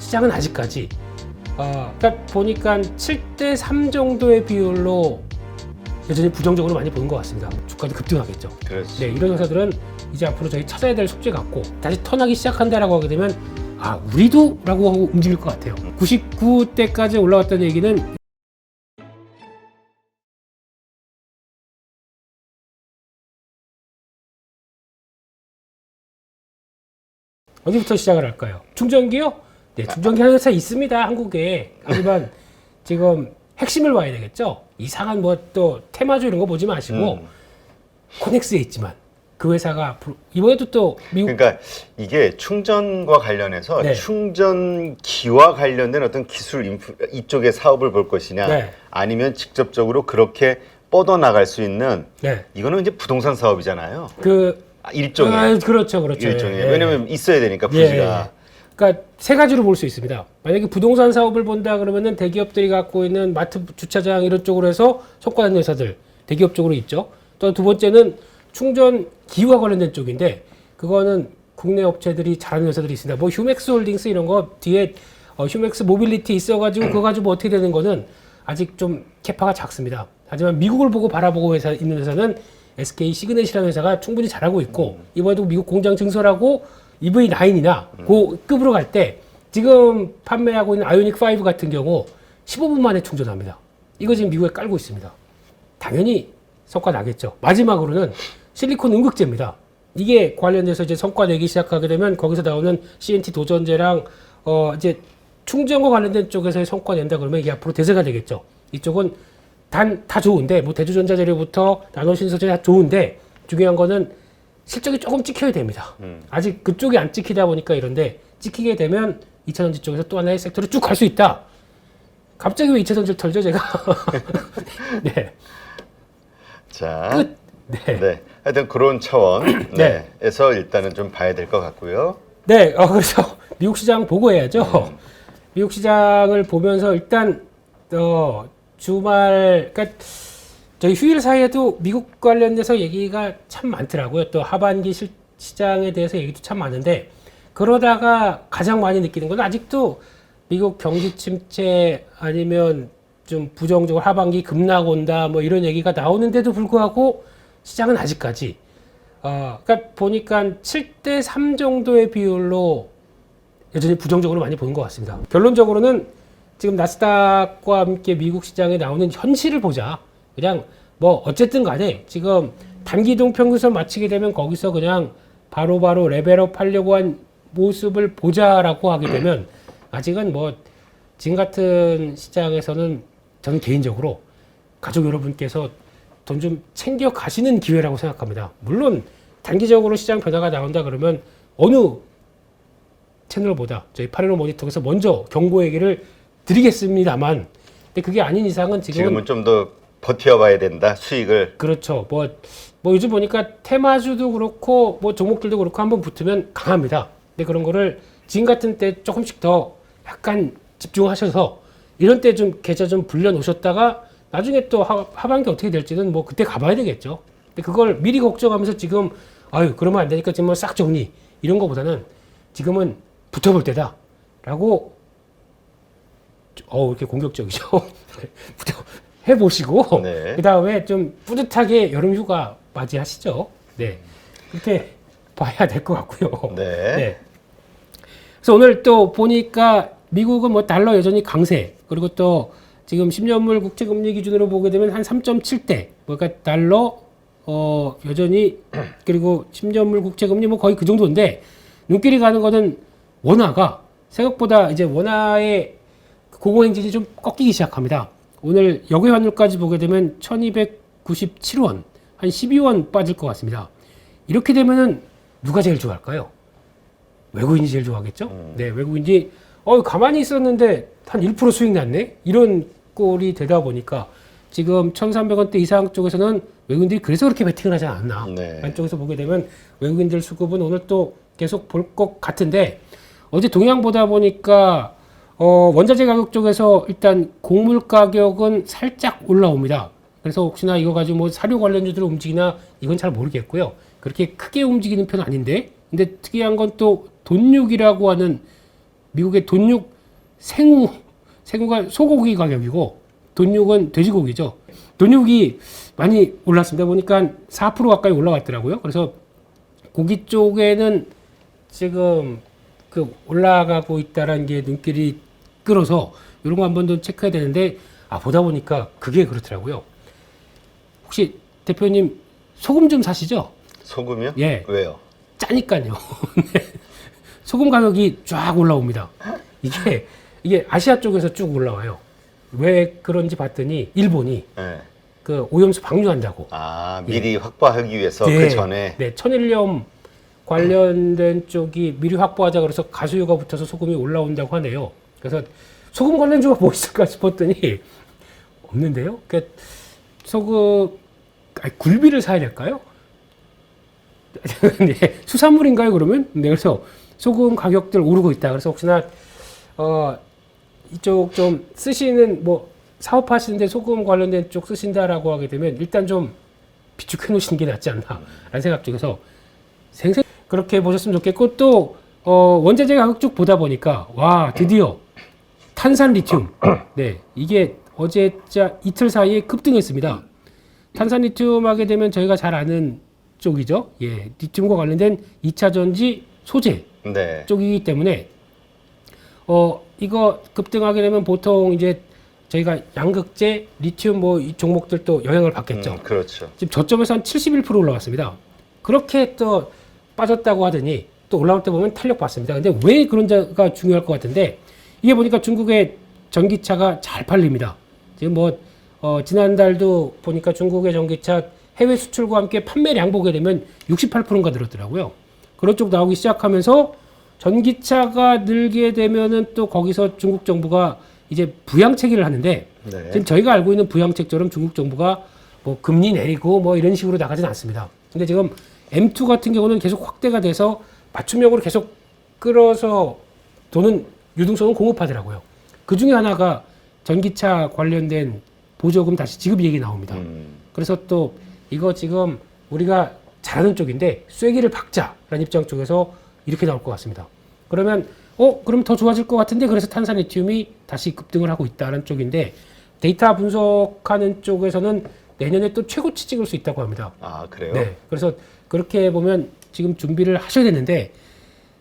시장은 아직까지 그러니까 보니까 7대3 정도의 비율로 여전히 부정적으로 많이 보는 것 같습니다. 주가도 급등하겠죠. 그렇지. 네, 이런 회사들은 이제 앞으로 저희 찾아야 될 숙제 같고 다시 턴하기 시작한다라고 하게 되면 우리도? 라고 하고 움직일 것 같아요. 99대까지 올라왔다는 얘기는 어디부터 시작을 할까요? 충전기요? 네, 충전기 하는 회사 있습니다, 한국에. 하지만 지금 핵심을 봐야 되겠죠? 이상한 뭐 또 테마주 이런 거 보지 마시고 코넥스에 있지만 그 회사가 앞으로 이번에도 또 미국 그러니까 이게 충전과 관련해서 네. 충전기와 관련된 어떤 기술 이쪽의 사업을 볼 것이냐 네. 아니면 직접적으로 그렇게 뻗어나갈 수 있는 네. 이거는 이제 부동산 사업이잖아요. 일종의 그렇죠. 일종의. 예. 왜냐면 있어야 되니까 부지가. 그러니까 세 가지로 볼 수 있습니다. 만약에 부동산 사업을 본다 그러면은 대기업들이 갖고 있는 마트, 주차장 이런 쪽으로 해서 성과내는 회사들 대기업 쪽으로 있죠. 또 두 번째는 충전 기와 관련된 쪽인데 그거는 국내 업체들이 잘하는 회사들이 있습니다. 뭐 휴맥스 홀딩스 이런 거 뒤에 휴맥스 모빌리티 있어가지고 그거 가지고 어떻게 되는 거는 아직 좀 캐파가 작습니다. 하지만 미국을 보고 바라보고 있는 회사는 SK 시그넷이라는 회사가 충분히 잘하고 있고 이번에도 미국 공장 증설하고 EV9이나 그 급으로 갈 때 지금 판매하고 있는 아이오닉 5 같은 경우 15분 만에 충전합니다. 이거 지금 미국에 깔고 있습니다. 당연히 성과 나겠죠. 마지막으로는 실리콘 음극재입니다. 이게 관련돼서 이제 성과 내기 시작하게 되면 거기서 나오는 CNT 도전제랑 이제 충전과 관련된 쪽에서의 성과 낸다 그러면 이게 앞으로 대세가 되겠죠. 이쪽은 다 좋은데 뭐 대주전자 재료부터 나노신소재 다 좋은데 중요한 거는 실적이 조금 찍혀야 됩니다. 아직 그쪽이 안 찍히다 보니까 이런데 찍히게 되면 2차전지 쪽에서 또 하나의 섹터로 쭉 갈 수 있다. 갑자기 왜 2차전지를 털죠 제가? 네. 자, 끝. 네. 네. 하여튼 그런 차원에서 일단은 좀 봐야 될 것 같고요. 네, 그래서 미국 시장 보고 해야죠. 미국 시장을 보면서 일단 주말, 그러니까 저희 휴일 사이에도 미국 관련돼서 얘기가 참 많더라고요. 또 하반기 시장에 대해서 얘기도 참 많은데 그러다가 가장 많이 느끼는 건 아직도 미국 경기 침체 아니면 좀 부정적으로 하반기 급락 온다 뭐 이런 얘기가 나오는데도 불구하고 시장은 아직까지 그러니까 보니까 7대3 정도의 비율로 여전히 부정적으로 많이 보는 것 같습니다. 결론적으로는 지금 나스닥과 함께 미국 시장에 나오는 현실을 보자. 그냥 뭐 어쨌든 간에 지금 단기동 평균선 맞추게 되면 거기서 그냥 바로바로 레벨업 하려고 한 모습을 보자라고 하게 되면 아직은 뭐 지금 같은 시장에서는 저는 개인적으로 가족 여러분께서 돈 좀 챙겨 가시는 기회라고 생각합니다. 물론 단기적으로 시장 변화가 나온다 그러면 어느 채널보다 저희 815 모니터에서 먼저 경고 얘기를 드리겠습니다만 근데 그게 아닌 이상은 지금은 좀 더 버텨봐야 된다. 수익을. 그렇죠. 뭐 요즘 보니까 테마주도 그렇고 뭐 종목들도 그렇고 한번 붙으면 강합니다. 근데 그런 거를 지금 같은 때 조금씩 더 약간 집중하셔서 이런 때 좀 계좌 좀 불려 놓으셨다가 나중에 또 하반기 어떻게 될지는 뭐 그때 가봐야 되겠죠. 근데 그걸 미리 걱정하면서 지금 그러면 안 되니까 지금 싹 정리 이런 거보다는 지금은 붙어볼 때다라고 이렇게 공격적이죠. 해보시고 네. 그 다음에 좀 뿌듯하게 여름 휴가 맞이하시죠. 네, 그렇게 봐야 될 것 같고요. 네. 네. 그래서 오늘 또 보니까 미국은 뭐 달러 여전히 강세 그리고 또 지금 10년물 국채금리 기준으로 보게 되면 한 3.7대 그러니까 달러 여전히 그리고 10년물 국채금리 뭐 거의 그 정도인데 눈길이 가는 거는 원화가 생각보다 이제 원화의 고공행진이 좀 꺾이기 시작합니다. 오늘 역외 환율까지 보게 되면 1297원 한 12원 빠질 것 같습니다. 이렇게 되면은 누가 제일 좋아할까요? 외국인이 제일 좋아하겠죠? 네, 외국인이 가만히 있었는데 한 1% 수익 났네? 이런 꼴이 되다 보니까 지금 1,300원대 이상 쪽에서는 외국인들이 그래서 그렇게 베팅을 하지 않았나. 네. 안쪽에서 보게 되면 외국인들 수급은 오늘 또 계속 볼 것 같은데 어제 동향 보다 보니까 원자재 가격 쪽에서 일단 곡물 가격은 살짝 올라옵니다. 그래서 혹시나 이거 가지고 뭐 사료 관련주들 움직이나 이건 잘 모르겠고요. 그렇게 크게 움직이는 편은 아닌데 근데 특이한 건 또 돈육이라고 하는 미국의 돈육 생우가 소고기 가격이고 돈육은 돼지고기죠. 돈육이 많이 올랐습니다. 보니까 4% 가까이 올라갔더라고요. 그래서 고기 쪽에는 지금 그 올라가고 있다라는 게 눈길이 끌어서 이런 거 한번 더 체크해야 되는데 보다 보니까 그게 그렇더라고요. 혹시 대표님 소금 좀 사시죠? 소금이요? 예. 왜요? 짜니까요. 소금 가격이 쫙 올라옵니다. 이게 아시아 쪽에서 쭉 올라와요. 왜 그런지 봤더니 일본이 네. 그 오염수 방류한다고. 미리 확보하기 위해서 네, 그 전에. 네, 천일염 관련된 쪽이 미리 확보하자 그래서 가수요가 붙어서 소금이 올라온다고 하네요. 그래서 소금 관련주가 뭐 있을까 싶었더니 없는데요. 그러니까 굴비를 사야 될까요? 네, 수산물인가요 그러면? 네, 그래서 소금 가격들 오르고 있다. 그래서 혹시나 이쪽 좀 쓰시는 뭐 사업하시는데 소금 관련된 쪽 쓰신다라고 하게 되면 일단 좀 비축해 놓으시는 게 낫지 않나라는 생각 쪽에서 그렇게 보셨으면 좋겠고 또 원자재 가격 쭉 보다 보니까 와 드디어 탄산 리튬 네 이게 어제 이틀 사이에 급등했습니다. 탄산 리튬 하게 되면 저희가 잘 아는 쪽이죠. 예, 리튬과 관련된 2차 전지 소재 네. 쪽이기 때문에 이거 급등하게 되면 보통 이제 저희가 양극재, 리튬 뭐 이 종목들도 영향을 받겠죠. 그렇죠. 지금 저점에서 한 71% 올라왔습니다. 그렇게 또 빠졌다고 하더니 또 올라올 때 보면 탄력 받습니다. 근데 왜 그런지가 중요할 것 같은데 이게 보니까 중국의 전기차가 잘 팔립니다. 지금 뭐 지난달도 보니까 중국의 전기차 해외 수출과 함께 판매량 보게 되면 68%가 늘었더라고요. 그런 쪽 나오기 시작하면서 전기차가 늘게 되면은 또 거기서 중국 정부가 이제 부양책을 하는데 네. 지금 저희가 알고 있는 부양책처럼 중국 정부가 뭐 금리 내리고 뭐 이런 식으로 나가진 않습니다. 근데 지금 M2 같은 경우는 계속 확대가 돼서 맞춤형으로 계속 끌어서 도는 유동성은 공급하더라고요. 그 중에 하나가 전기차 관련된 보조금 다시 지급 얘기 나옵니다. 그래서 또 이거 지금 우리가 잘하는 쪽인데 쐐기를 박자라는 입장 쪽에서 이렇게 나올 것 같습니다. 그러면 그럼 더 좋아질 것 같은데 그래서 탄산리튬이 다시 급등을 하고 있다는 쪽인데 데이터 분석하는 쪽에서는 내년에 또 최고치 찍을 수 있다고 합니다. 그래요? 네. 그래서 그렇게 보면 지금 준비를 하셔야 되는데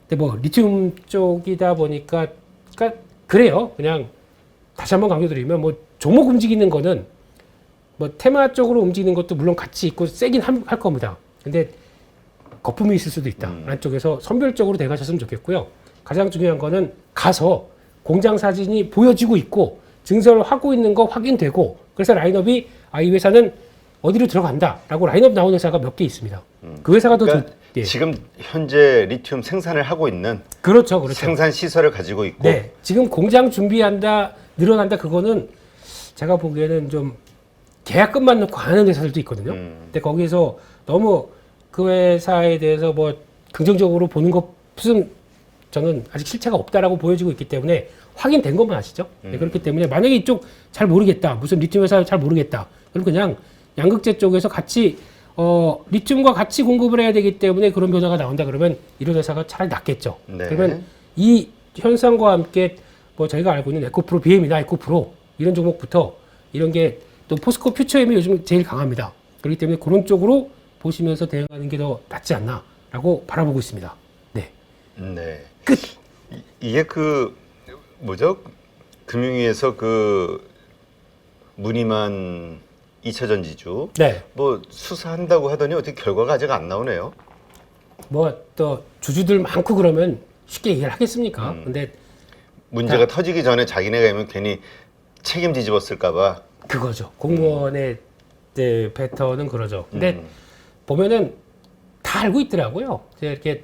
근데 뭐 리튬 쪽이다 보니까 그러니까 그래요. 그냥 다시 한번 강조드리면 뭐 종목 움직이는 거는 뭐 테마 쪽으로 움직이는 것도 물론 같이 있고 세긴 할 겁니다. 근데 거품이 있을 수도 있다. 라는 쪽에서 선별적으로 대가셨으면 좋겠고요. 가장 중요한 거는 가서 공장 사진이 보여지고 있고 증설을 하고 있는 거 확인되고 그래서 라인업이 이 회사는 어디로 들어간다라고 라인업 나온 회사가 몇 개 있습니다. 그 회사가 그러니까 더 예. 지금 현재 리튬 생산을 하고 있는 그렇죠. 생산 시설을 가지고 있고 네, 지금 공장 준비한다, 늘어난다 그거는 제가 보기에는 좀 계약금만 넣고 하는 회사들도 있거든요. 근데 거기서 너무 그 회사에 대해서 뭐 긍정적으로 보는 것은 저는 아직 실체가 없다라고 보여지고 있기 때문에 확인된 것만 아시죠? 네, 그렇기 때문에 만약에 이쪽 잘 모르겠다, 무슨 리튬 회사 잘 모르겠다, 그럼 그냥 양극재 쪽에서 같이 리튬과 같이 공급을 해야 되기 때문에 그런 변화가 나온다 그러면 이런 회사가 차라리 낫겠죠. 네. 그러면 이 현상과 함께 뭐 저희가 알고 있는 에코프로 BM이나 에코프로 이런 종목부터 이런 게 또 포스코 퓨처엠이 요즘 제일 강합니다. 그렇기 때문에 그런 쪽으로 보시면서 대응하는 게 더 낫지 않나라고 바라보고 있습니다. 네. 네. 끝. 이게 뭐죠? 금융위에서 무늬만 2차 전지주 네. 뭐 수사한다고 하더니 어떻게 결과가 아직 안 나오네요. 뭐 또 주주들 많고 그러면 쉽게 얘기를 하겠습니까? 근데 문제가 터지기 전에 자기네가 하면 괜히 책임 뒤집었을까봐. 그거죠. 공무원의 패턴은 그러죠. 근데 보면은 다 알고 있더라고요. 이렇게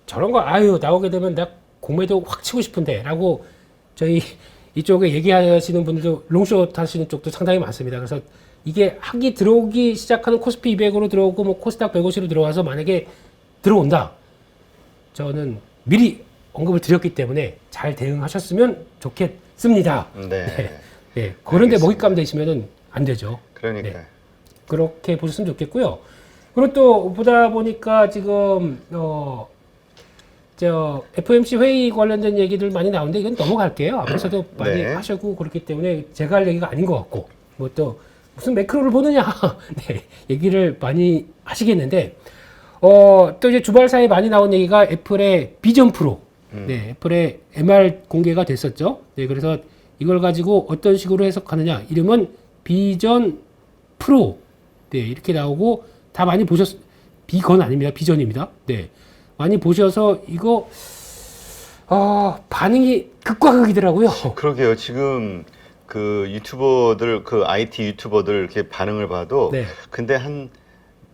저런 거 나오게 되면 나 공매도 확 치고 싶은데라고 저희 이쪽에 얘기하시는 분들도 롱숏 하시는 쪽도 상당히 많습니다. 그래서 이게 학이 들어오기 시작하는 코스피 200으로 들어오고 뭐 코스닥 150으로 들어와서 만약에 들어온다. 저는 미리 언급을 드렸기 때문에 잘 대응하셨으면 좋겠습니다. 네. 네. 그런데 먹잇감 되시면은 안 되죠. 그러니까. 네. 그렇게 보셨으면 좋겠고요. 그리고 또 보다 보니까 지금 저 FOMC 회의 관련된 얘기들 많이 나오는데 이건 넘어갈게요. 앞에서도 많이 네. 하셨고 그렇기 때문에 제가 할 얘기가 아닌 것 같고 뭐 또 무슨 매크로를 보느냐 네, 얘기를 많이 하시겠는데 또 이제 주말 사이에 많이 나온 얘기가 애플의 비전 프로, 네, 애플의 MR 공개가 됐었죠. 네, 그래서 이걸 가지고 어떤 식으로 해석하느냐 이름은 비전 프로, 네, 이렇게 나오고 다 많이 비건 아닙니다, 비전입니다. 네, 많이 보셔서 이거 반응이 극과 극이더라고요. 그러게요. 지금 그 유튜버들, 그 IT 유튜버들 이렇게 반응을 봐도 네. 근데 한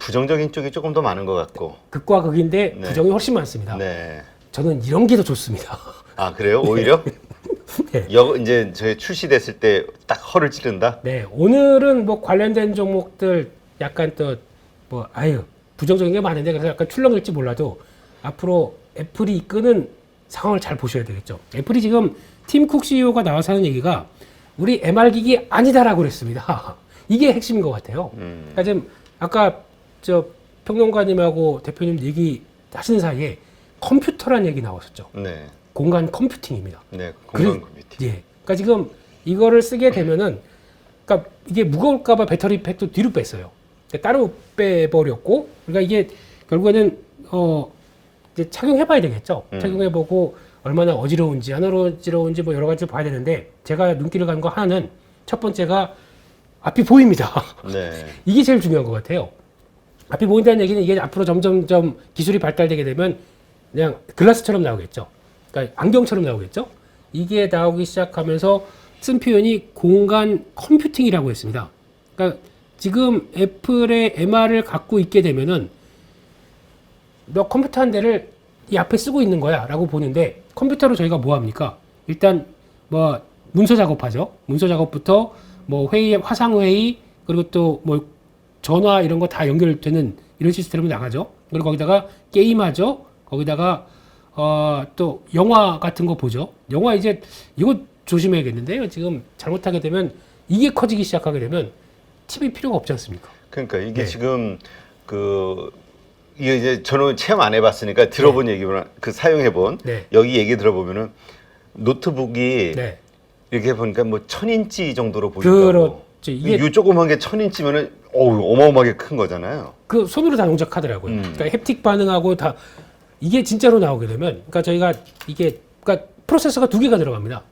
부정적인 쪽이 조금 더 많은 것 같고. 극과 극인데 네. 부정이 훨씬 많습니다. 네. 저는 이런 게 더 좋습니다. 아, 그래요? 오히려? 네. 이제 저희 출시됐을 때 딱 허를 찌른다? 네, 오늘은 뭐 관련된 종목들 약간 또 뭐 부정적인 게 많은데 그래서 약간 출렁일지 몰라도 앞으로 애플이 이끄는 상황을 잘 보셔야 되겠죠. 애플이 지금 팀 쿡 CEO가 나와서 하는 얘기가 우리 MR 기기 아니다라고 그랬습니다. 이게 핵심인 것 같아요. 그러니까 지금 아까 저 평론가님하고 대표님 얘기 하시는 사이에 컴퓨터란 얘기 나왔었죠. 네. 공간 컴퓨팅입니다. 네. 공간 컴퓨팅. 예. 그러니까 지금 이거를 쓰게 되면은, 그러니까 이게 무거울까봐 배터리 팩도 뒤로 뺐어요. 그러니까 따로 빼버렸고, 그러니까 이게 결국에는 이제 착용해봐야 되겠죠. 착용해보고 얼마나 어지러운지 안 어지러운지 뭐 여러 가지 봐야 되는데 제가 눈길을 간 거 하나는 첫 번째가 앞이 보입니다. 네. 이게 제일 중요한 것 같아요. 앞이 보인다는 얘기는 이게 앞으로 점점점 기술이 발달되게 되면 그냥 글라스처럼 나오겠죠. 그러니까 안경처럼 나오겠죠. 이게 나오기 시작하면서 쓴 표현이 공간 컴퓨팅이라고 했습니다. 그러니까 지금 애플의 MR을 갖고 있게 되면은 너 컴퓨터 한 대를 이 앞에 쓰고 있는 거야 라고 보는데 컴퓨터로 저희가 뭐 합니까? 일단 뭐 문서 작업하죠. 문서 작업부터 뭐 회의, 화상 회의 그리고 또 뭐 전화 이런 거 다 연결되는 이런 시스템으로 나가죠. 그리고 거기다가 게임하죠. 거기다가 또 영화 같은 거 보죠. 영화 이제 이거 조심해야겠는데요. 지금 잘못하게 되면 이게 커지기 시작하게 되면 TV 필요가 없지 않습니까? 그러니까 이게 네. 지금 이게 이제 저는 체험 안 해봤으니까 들어본 얘기구나. 그 사용해본 네. 여기 얘기 들어보면은 노트북이 네. 이렇게 보니까 뭐 1000인치 정도로 보인다고. 그렇죠. 이게 이 조그만 게 1000인치면은 어마어마하게 큰 거잖아요. 그 손으로 다 동작하더라고요. 음. 그러니까 햅틱 반응하고 다 이게 진짜로 나오게 되면, 그러니까 저희가 이게 그러니까 프로세서가 두 개가 들어갑니다.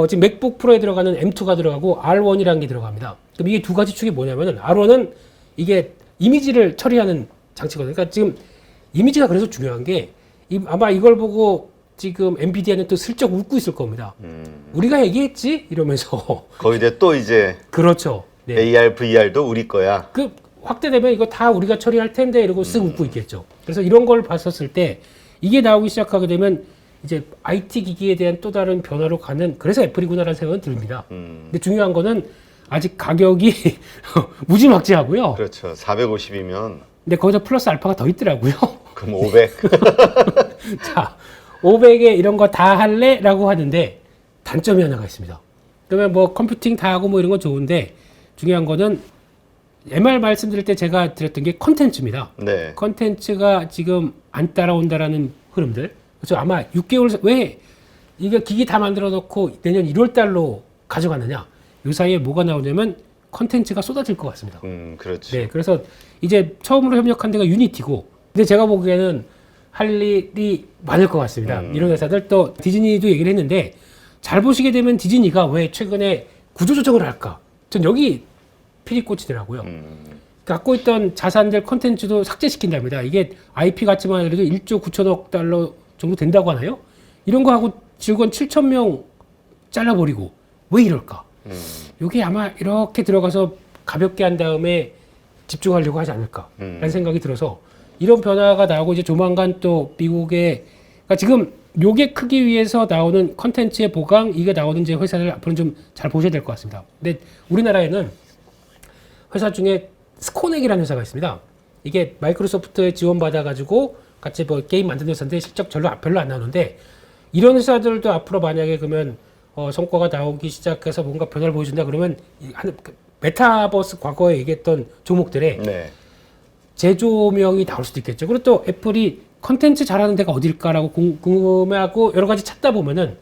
지금 맥북 프로에 들어가는 M2가 들어가고 R1이라는 게 들어갑니다. 그럼 이게 두 가지 축이 뭐냐면은 R1은 이게 이미지를 처리하는 장치거든요. 그러니까 지금 이미지가 그래서 중요한 게 아마 이걸 보고 지금 엔비디아는 또 슬쩍 웃고 있을 겁니다. 우리가 얘기했지 이러면서 거기에 또 이제 그렇죠. 네. AR, VR도 우리 거야. 그 확대되면 이거 다 우리가 처리할 텐데 이러고 쓱 웃고 있겠죠. 그래서 이런 걸 봤었을 때 이게 나오기 시작하게 되면 이제 IT 기기에 대한 또 다른 변화로 가는 그래서 애플이구나라는 생각은 듭니다. 근데 중요한 거는 아직 가격이 무지막지하고요. 그렇죠. 450이면 근데 거기서 플러스 알파가 더 있더라고요. 그럼 500. 자, 500에 이런 거 다 할래? 라고 하는데 단점이 하나가 있습니다. 그러면 뭐 컴퓨팅 다 하고 뭐 이런 거 좋은데 중요한 거는 MR 말씀드릴 때 제가 드렸던 게 컨텐츠입니다. 네. 컨텐츠가 지금 안 따라온다라는 흐름들. 그래서 아마 6개월, 왜 이게 기기 다 만들어 놓고 내년 1월 달로 가져가느냐. 이 사이에 뭐가 나오냐면 컨텐츠가 쏟아질 것 같습니다. 그렇죠. 네, 그래서 이제 처음으로 협력한 데가 유니티고, 근데 제가 보기에는 할 일이 많을 것 같습니다. 이런 회사들 또 디즈니도 얘기를 했는데 잘 보시게 되면 디즈니가 왜 최근에 구조조정을 할까? 전 여기 필이 꽂히더라고요. 갖고 있던 자산들 컨텐츠도 삭제시킨답니다. 이게 IP 가치만 해도 1조 9천억 달러 정도 된다고 하나요? 이런 거 하고 직원 7천 명 잘라버리고 왜 이럴까? 이게 아마 이렇게 들어가서 가볍게 한 다음에 집중하려고 하지 않을까라는 생각이 들어서 이런 변화가 나오고 이제 조만간 또 미국의 그러니까 지금 요게 크기 위해서 나오는 컨텐츠의 보강 이게 나오는 이제 회사들 앞으로는 좀 잘 보셔야 될 것 같습니다. 근데 우리나라에는 회사 중에 스코넥이라는 회사가 있습니다. 이게 마이크로소프트에 지원받아가지고 같이 뭐 게임 만드는 회사인데 실적 별로 안 나오는데 이런 회사들도 앞으로 만약에 그러면 성과가 나오기 시작해서 뭔가 변화를 보여준다 그러면 메타버스 과거에 얘기했던 종목들의 네. 재조명이 나올 수도 있겠죠. 그리고 또 애플이 컨텐츠 잘하는 데가 어딜까라고 궁금해하고 여러 가지 찾다 보면은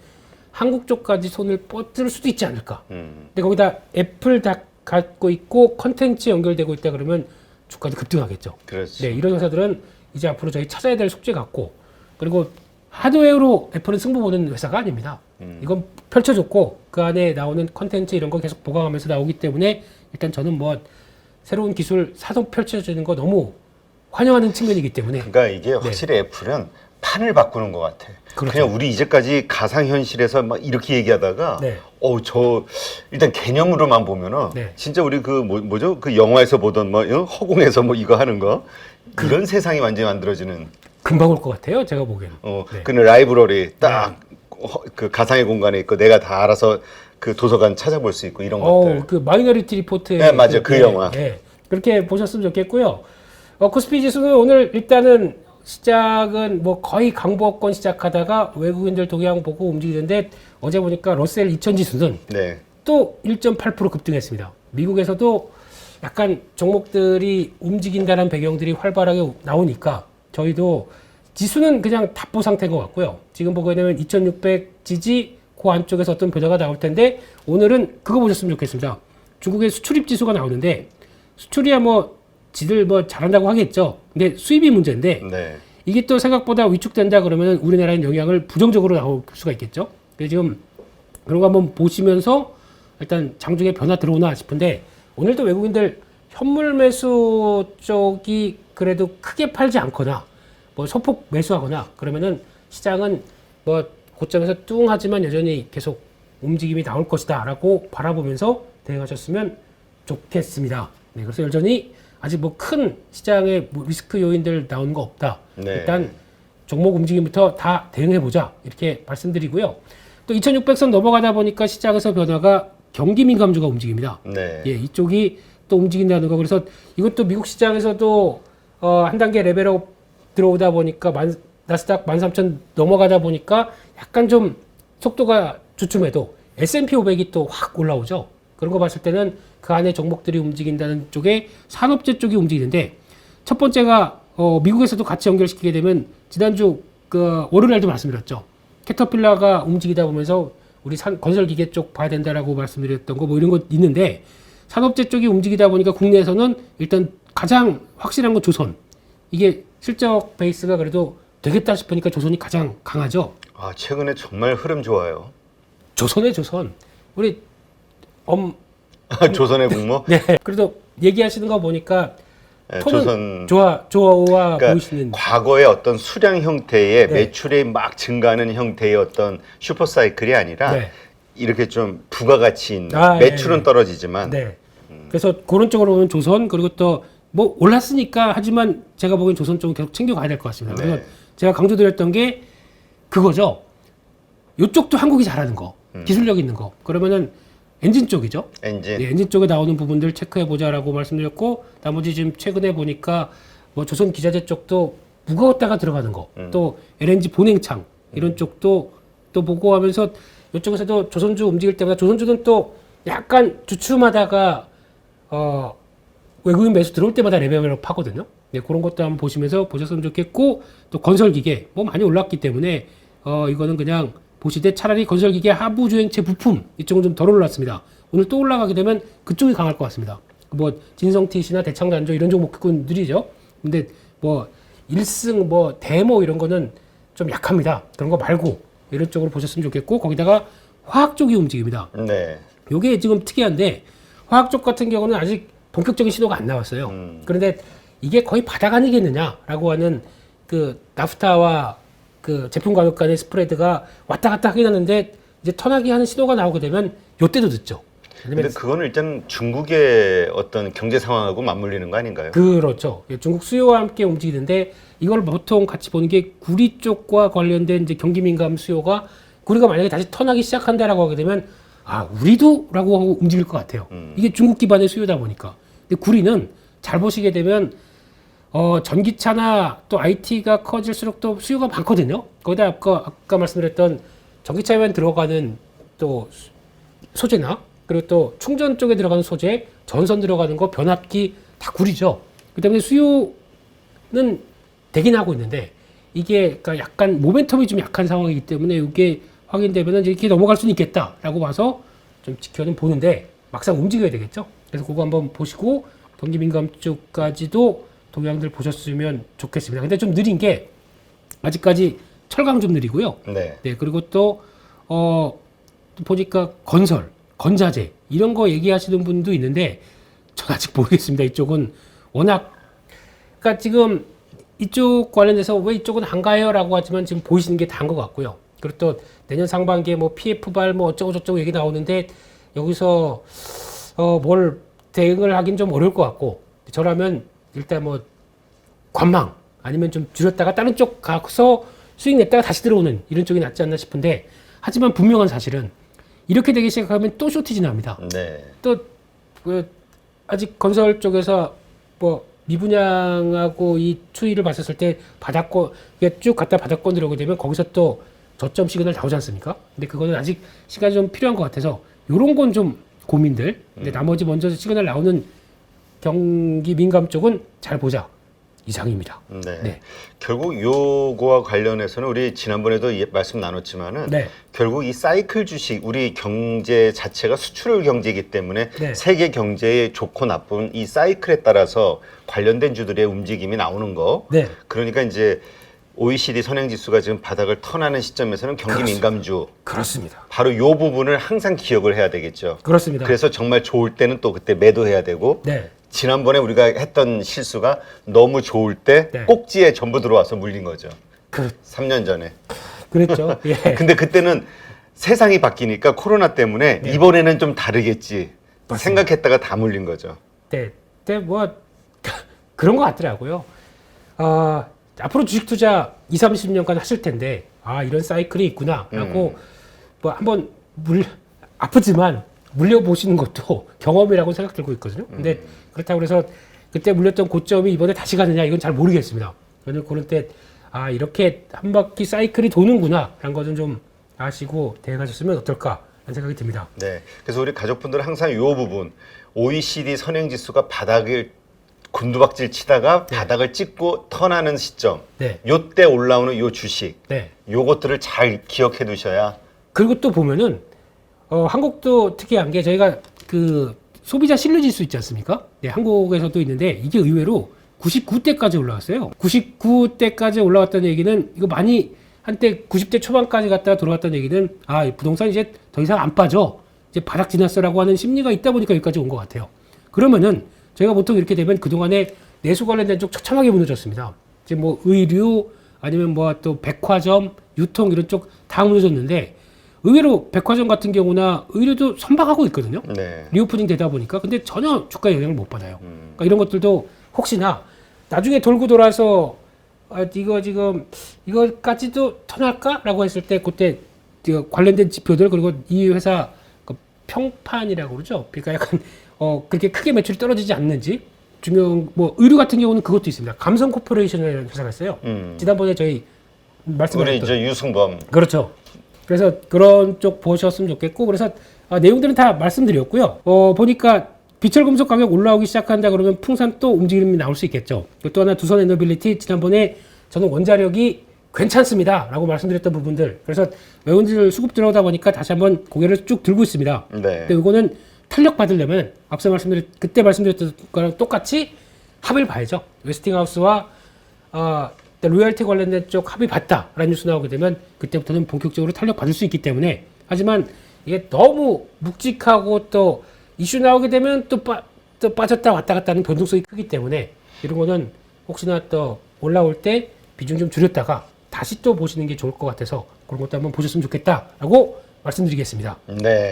한국 쪽까지 손을 뻗을 수도 있지 않을까. 근데 거기다 애플 다 갖고 있고 컨텐츠 연결되고 있다 그러면 주가도 급등하겠죠. 그렇지. 네, 이런 회사들은 이제 앞으로 저희 찾아야 될 숙제 같고, 그리고 하드웨어로 애플은 승부 보는 회사가 아닙니다. 이건 펼쳐줬고 그 안에 나오는 컨텐츠 이런 거 계속 보강하면서 나오기 때문에 일단 저는 뭐 새로운 기술 사서 펼쳐지는 거 너무 환영하는 측면이기 때문에. 그러니까 이게 확실히 애플은 판을 바꾸는 것 같아. 그렇죠. 그냥 우리 이제까지 가상현실에서 막 이렇게 얘기하다가, 네. 일단 개념으로만 보면은, 네. 진짜 우리 그 뭐죠? 그 영화에서 보던 허공에서 뭐 이거 하는 거, 이런 세상이 완전히 만들어지는, 금방 올 것 같아요. 제가 보기에는. 네. 그 라이브러리 딱 그 가상의 공간에 있고 내가 다 알아서 그 도서관 찾아볼 수 있고 이런 것들. 그 마이너리티 리포트의 네, 맞아요. 그 영화. 네. 그렇게 보셨으면 좋겠고요. 코스피 지수는 오늘 일단은 시작은 뭐 거의 강보권 시작하다가 외국인들 동향 보고 움직이는데 어제 보니까 러셀 2000 지수는 네. 또 1.8% 급등했습니다. 미국에서도 약간 종목들이 움직인다는 배경들이 활발하게 나오니까 저희도 지수는 그냥 답보 상태인 것 같고요. 지금 보게 되면 2600 지지 그 안쪽에서 어떤 변화가 나올 텐데 오늘은 그거 보셨으면 좋겠습니다. 중국의 수출입 지수가 나오는데 수출이야 뭐 지들 뭐 잘한다고 하겠죠. 근데 수입이 문제인데 네. 이게 또 생각보다 위축된다 그러면 우리나라에 영향을 부정적으로 나올 수가 있겠죠. 그래서 지금 그런 거 한번 보시면서 일단 장중에 변화 들어오나 싶은데 오늘도 외국인들 현물 매수 쪽이 그래도 크게 팔지 않거나 뭐 소폭 매수하거나 그러면은 시장은 뭐 고점에서 뚱하지만 여전히 계속 움직임이 나올 것이다 라고 바라보면서 대응하셨으면 좋겠습니다. 네, 그래서 여전히 아직 뭐 큰 시장에 뭐 리스크 요인들 나오는 거 없다. 네. 일단 종목 움직임부터 다 대응해보자 이렇게 말씀드리고요. 또 2600선 넘어가다 보니까 시장에서 변화가 경기 민감주가 움직입니다. 네. 예, 이쪽이 또 움직인다는 거. 그래서 이것도 미국 시장에서도 한 단계 레벨업 들어오다 보니까 나스닥 13,000 넘어가다 보니까 약간 좀 속도가 주춤해도 S&P 500이 또 확 올라오죠. 그런 거 봤을 때는 그 안에 종목들이 움직인다는 쪽에 산업재 쪽이 움직이는데 첫 번째가 미국에서도 같이 연결시키게 되면 지난주 그 월요일날도 말씀드렸죠. 캐터필라가 움직이다 보면서 우리 건설기계 쪽 봐야 된다라고 말씀드렸던 거 뭐 이런 거 있는데 산업재 쪽이 움직이다 보니까 국내에서는 일단 가장 확실한 건 조선. 이게 실적 베이스가 그래도 되겠다 싶으니까 조선이 가장 강하죠. 아, 최근에 정말 흐름 좋아요. 조선의 조선. 우리 조선의 국모? 네. 그래도 얘기하시는 거 보니까 네, 톤은 좋아 그러니까 보이시는. 과거의 어떤 수량 형태의 네. 매출이 막 증가하는 형태의 어떤 슈퍼사이클이 아니라 네. 이렇게 좀 부가가치 있는 네, 매출은 네. 떨어지지만 네. 그래서 그런 쪽으로 보면 조선 그리고 또 뭐 올랐으니까 하지만 제가 보기엔 조선 쪽은 계속 챙겨가야 될 것 같습니다. 네. 그래서 제가 강조드렸던 게 그거죠. 이쪽도 한국이 잘하는 거, 기술력 있는 거. 그러면은 엔진 쪽이죠. 엔진. 네, 엔진 쪽에 나오는 부분들 체크해보자라고 말씀드렸고 나머지 지금 최근에 보니까 뭐 조선 기자재 쪽도 무거웠다가 들어가는 거, 또 LNG 본행창 이런 쪽도 또 보고 하면서 이쪽에서도 조선주 움직일 때마다 조선주는 또 약간 주춤하다가 외국인 매수 들어올 때마다 레벨업 하거든요. 네, 그런 것도 한번 보시면서 보셨으면 좋겠고 또 건설기계 뭐 많이 올랐기 때문에 이거는 그냥 보시되 차라리 건설기계 하부주행체 부품 이쪽은 좀 덜 올랐습니다. 오늘 또 올라가게 되면 그쪽이 강할 것 같습니다. 뭐 진성TC나 대창단조 이런 종목군들이죠. 근데 뭐 1승 뭐 대모 이런 거는 좀 약합니다. 그런 거 말고 이런 쪽으로 보셨으면 좋겠고 거기다가 화학 쪽이 움직입니다. 네. 요게 지금 특이한데 화학 쪽 같은 경우는 아직 본격적인 신호가 안 나왔어요. 그런데 이게 거의 바닥 아니겠느냐라고 하는 그 나프타와 그 제품 가격 간의 스프레드가 왔다 갔다 하긴 하는데 이제 턴하기 하는 신호가 나오게 되면 요때도 늦죠. 근데 그거는 일단 중국의 어떤 경제 상황하고 맞물리는 거 아닌가요? 그렇죠. 중국 수요와 함께 움직이는데 이걸 보통 같이 보는 게 구리 쪽과 관련된 이제 경기 민감 수요가 구리가 만약에 다시 턴하기 시작한다라고 하게 되면 우리도라고 하고 움직일 것 같아요. 이게 중국 기반의 수요다 보니까. 근데 구리는 잘 보시게 되면 전기차나 또 IT가 커질수록 또 수요가 많거든요. 거기다 아까 말씀드렸던 전기차에만 들어가는 또 소재나 그리고 또 충전 쪽에 들어가는 소재, 전선 들어가는 거, 변압기 다 구리죠. 그 때문에 수요는 되긴 하고 있는데 이게 그러니까 약간 모멘텀이 좀 약한 상황이기 때문에 이게 확인되면은 이렇게 넘어갈 수는 있겠다라고 봐서 좀 지켜는 보는데 막상 움직여야 되겠죠. 그래서 그거 한번 보시고 경기 민감 쪽까지도 동향들 보셨으면 좋겠습니다. 근데 좀 느린 게 아직까지 철강 좀 느리고요. 네. 네, 그리고 또 보니까 건설, 건자재 이런 거 얘기하시는 분도 있는데 전 아직 모르겠습니다. 이쪽은 워낙 그러니까 지금 이쪽 관련해서 왜 이쪽은 안 가요라고 하지만 지금 보이시는 게 다인 것 같고요. 그리고 또 내년 상반기에 뭐 PF발 뭐 어쩌고 저쩌고 얘기 나오는데 여기서 뭘 대응을 하긴 좀 어려울 것 같고 저라면 일단 뭐 관망 아니면 좀 줄였다가 다른 쪽 가서 수익 냈다가 다시 들어오는 이런 쪽이 낫지 않나 싶은데 하지만 분명한 사실은 이렇게 되기 시작하면 또 쇼티지 납니다. 네. 또 아직 건설 쪽에서 뭐 미분양하고 이 추이를 봤었을 때 바닥권 이게 쭉 갔다 바닥권 들어오게 되면 거기서 또 저점 시그널 나오지 않습니까? 근데 그거는 아직 시간이 좀 필요한 것 같아서 요런 건 좀 고민들. 근데 나머지 먼저 시그널 나오는 경기 민감 쪽은 잘 보자 이상입니다. 네. 네. 결국 요거와 관련해서는 우리 지난번에도 말씀 나눴지만은 네. 결국 이 사이클 주식 우리 경제 자체가 수출 경제이기 때문에 네. 세계 경제의 좋고 나쁜 이 사이클에 따라서 관련된 주들의 움직임이 나오는 거. 네. 그러니까 이제 OECD 선행지수가 지금 바닥을 턴하는 시점에서는 경기 민감주 그렇습니다. 바로 요 부분을 항상 기억을 해야 되겠죠. 그렇습니다. 그래서 정말 좋을 때는 또 그때 매도해야 되고 네. 지난번에 우리가 했던 실수가 너무 좋을 때 네. 꼭지에 전부 들어와서 물린 거죠. 그 3년 전에. 그랬죠. 예. 근데 그때는 세상이 바뀌니까 코로나 때문에 네. 이번에는 좀 다르겠지. 맞습니다. 생각했다가 다 물린 거죠. 네. 근데 뭐 그런 것 같더라고요. 앞으로 주식 투자 20, 30년간 하실 텐데 이런 사이클이 있구나라고 뭐 한번 아프지만 물려보시는 것도 경험이라고 생각 들고 있거든요. 근데 그렇다고 해서 그때 물렸던 고점이 이번에 다시 가느냐 이건 잘 모르겠습니다. 저는 그럴 때 이렇게 한 바퀴 사이클이 도는구나 라는 것은 좀 아시고 대응하셨으면 어떨까 라는 생각이 듭니다. 네. 그래서 우리 가족분들은 항상 이 부분 OECD 선행지수가 바닥을 gun두박질 치다가 네. 바닥을 찍고 턴하는 시점. 네. 요때 올라오는 요 주식. 네. 요것들을 잘 기억해 두셔야. 그리고 또 보면은 한국도 특이한 게 저희가 그 소비자 신뢰지수 있지 않습니까? 네, 한국에서도 있는데 이게 의외로 99대까지 올라왔어요. 99대까지 올라왔다는 얘기는 이거 많이 한때 90대 초반까지 갔다가 돌아왔다는 얘기는 이 부동산 이제 더 이상 안 빠져. 이제 바닥 지났어라고 하는 심리가 있다 보니까 여기까지 온 것 같아요. 그러면은 저희가 보통 이렇게 되면 그동안에 내수 관련된 쪽 처참하게 무너졌습니다. 이제 뭐 의류 아니면 뭐 또 백화점, 유통 이런 쪽 다 무너졌는데 의외로 백화점 같은 경우나 의류도 선방하고 있거든요. 네. 리오프닝 되다 보니까 근데 전혀 주가에 영향을 못 받아요. 그러니까 이런 것들도 혹시나 나중에 돌고 돌아서 이거 지금 이거까지도 턴할까라고 했을 때 그때 관련된 지표들 그리고 이 회사 그 평판이라고 그러죠. 그러니까 약간 그렇게 크게 매출이 떨어지지 않는지 중요한 뭐 의류 같은 경우는 그것도 있습니다. 감성 코퍼레이션이라는 회사가 있어요. 지난번에 저희 우리 말씀드렸던 이제 유승범. 그렇죠. 그래서 그런 쪽 보셨으면 좋겠고 그래서 내용들은 다 말씀드렸고요. 보니까 비철금속 가격 올라오기 시작한다 그러면 풍산 또 움직임이 나올 수 있겠죠. 또 하나 두산 에너빌리티 지난번에 저는 원자력이 괜찮습니다 라고 말씀드렸던 부분들 그래서 외원들 수급 들어오다 보니까 다시 한번 고개를 쭉 들고 있습니다. 네. 근데 이거는 탄력 받으려면 앞서 그때 말씀드렸던 거랑 똑같이 합을 봐야죠. 웨스팅하우스와 로열티 관련된 쪽 합의 봤다라는 뉴스 나오게 되면 그때부터는 본격적으로 탄력 받을 수 있기 때문에 하지만 이게 너무 묵직하고 또 이슈 나오게 되면 또 빠졌다 왔다 갔다 하는 변동성이 크기 때문에 이런 거는 혹시나 또 올라올 때 비중 좀 줄였다가 다시 또 보시는 게 좋을 것 같아서 그런 것도 한번 보셨으면 좋겠다라고 말씀드리겠습니다. 네.